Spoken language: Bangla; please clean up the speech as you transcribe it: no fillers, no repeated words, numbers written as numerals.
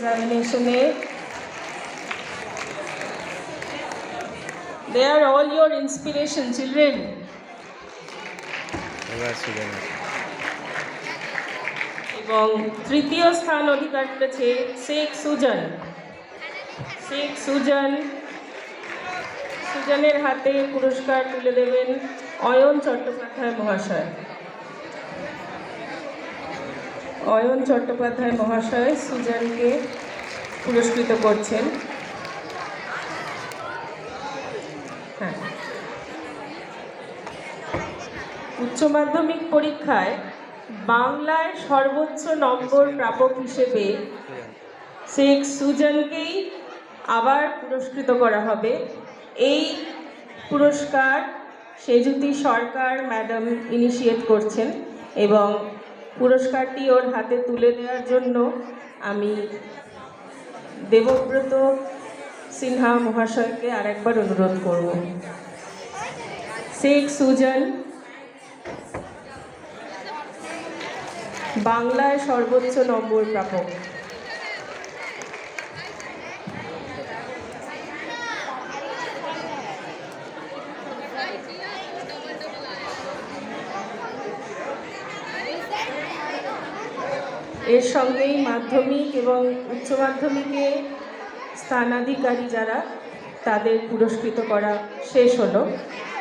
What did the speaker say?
এক্সামিনেশনে they are all your inspiration children. এবং তৃতীয় স্থান অধিকার করেছে শেখ সুজন। সুজনের হাতে পুরস্কার তুলে দেবেন অয়ন চট্টোপাধ্যায় মহাশয়। অয়ন চট্টোপাধ্যায় মহাশয় সুজনকে পুরস্কৃত করছেন। হ্যাঁ, উচ্চ মাধ্যমিক পরীক্ষায় বাংলায় সর্বোচ্চ নম্বর প্রাপক হিসেবে শেখ সুজনকেই আবার পুরস্কৃত করা হবে। এই পুরস্কার সেজুতি সরকার ম্যাডাম ইনিশিয়েট করছেন এবং পুরস্কারটি ওর হাতে তুলে দেওয়ার জন্য আমি দেবব্রত সিনহা মহাশয়কে আরেকবার অনুরোধ করব। শেখ সুজন বাংলায় সর্বোচ্চ নম্বর প্রাপক। এর সঙ্গেই মাধ্যমিক এবং উচ্চ মাধ্যমিকে স্থানাধিকারী যারা তাদের পুরস্কৃত করা শেষ হলো।